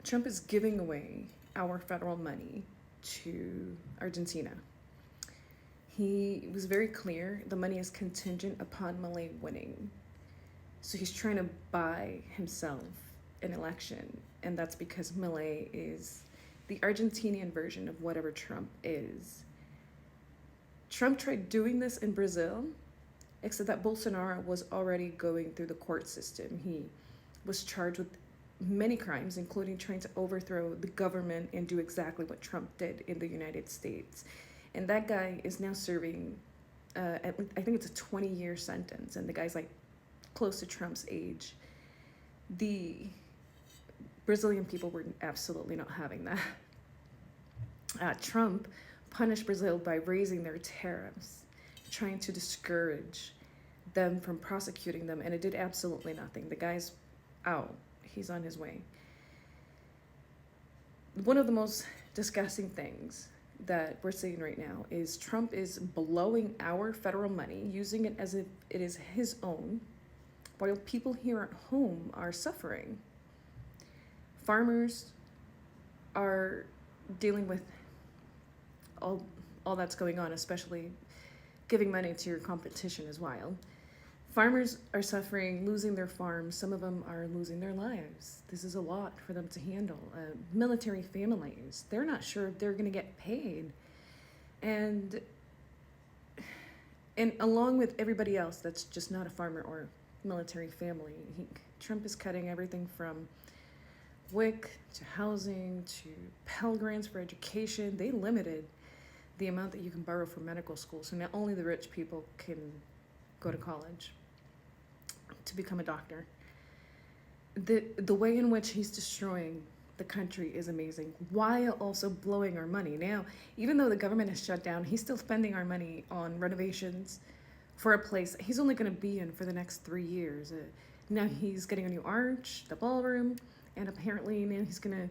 Trump is giving away our federal money to Argentina. He was very clear the money is contingent upon Milei winning. So he's trying to buy himself an election. And that's because Milei is the Argentinian version of whatever Trump is. Trump tried doing this in Brazil, except that Bolsonaro was already going through the court system. He was charged with many crimes, including trying to overthrow the government and do exactly what Trump did in the United States. And that guy is now serving, I think it's a 20-year sentence, and the guy's like close to Trump's age. The Brazilian people were absolutely not having that. Trump punished Brazil by raising their tariffs, trying to discourage them from prosecuting them, and it did absolutely nothing. The guy's out. He's on his way. One of the most disgusting things that we're seeing right now is Trump is blowing our federal money, using it as if it is his own, while people here at home are suffering. Farmers are dealing with all that's going on, especially giving money to your competition is wild. Farmers are suffering, losing their farms. Some of them are losing their lives. This is a lot for them to handle. Military families, they're not sure if they're going to get paid. And along with everybody else that's just not a farmer or military family, Trump is cutting everything from WIC to housing to Pell Grants for education. They limited the amount that you can borrow for medical school. So now only the rich people can go to college to become a doctor. The way in which he's destroying the country is amazing, while also blowing our money. Now, even though the government is shut down, he's still spending our money on renovations for a place he's only going to be in for the next 3 years. Now he's getting a new arch, the ballroom, and apparently now he's going to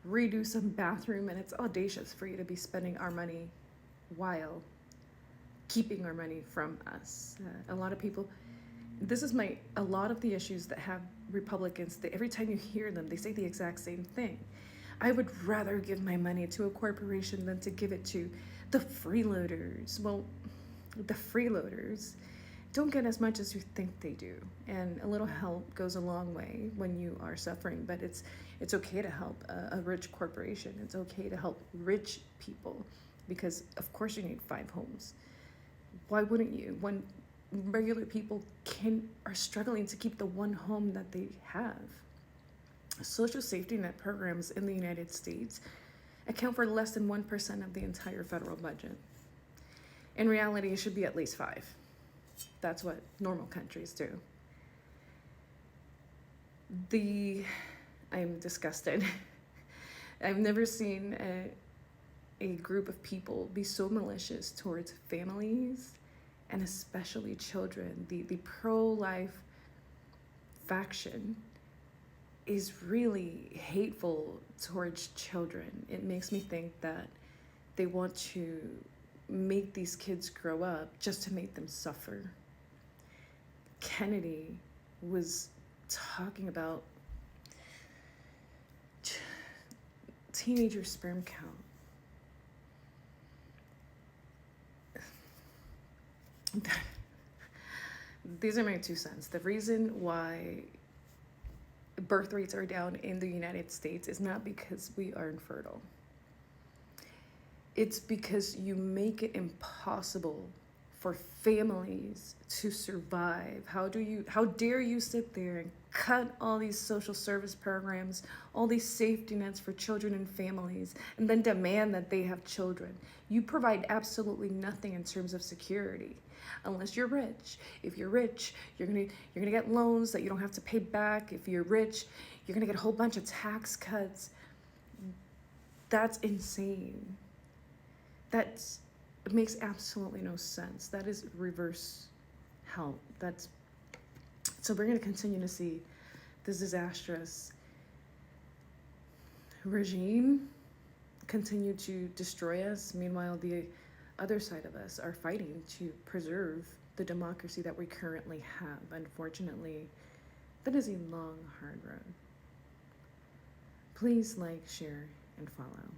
redo some bathroom, and it's audacious for you to be spending our money while keeping our money from us. A lot of people, a lot of the issues that have Republicans, every time you hear them, they say the exact same thing. I would rather give my money to a corporation than to give it to the freeloaders. Well, the freeloaders don't get as much as you think they do. And a little help goes a long way when you are suffering, but it's okay to help a rich corporation. It's okay to help rich people, because of course you need 5 homes. Why wouldn't you? When regular people are struggling to keep the one home that they have. Social safety net programs in the United States account for less than 1% of the entire federal budget. In reality, it should be at least 5. That's what normal countries do. I'm disgusted. I've never seen a group of people be so malicious towards families, and especially children. The pro-life faction is really hateful towards children. It makes me think that they want to make these kids grow up just to make them suffer. Kennedy was talking about teenager sperm count. These are my 2 cents. The reason why birth rates are down in the United States is not because we are infertile. It's because you make it impossible for families to survive. How dare you sit there and cut all these social service programs, all these safety nets for children and families, and then demand that they have children? You provide absolutely nothing in terms of security. Unless you're rich. If you're rich, you're gonna get loans that you don't have to pay back. If you're rich, you're gonna get a whole bunch of tax cuts. That's insane. It makes absolutely no sense. That is reverse help. So we're gonna continue to see this disastrous regime continue to destroy us. Meanwhile, the other side of us are fighting to preserve the democracy that we currently have. Unfortunately, that is a long, hard road. Please like, share, and follow.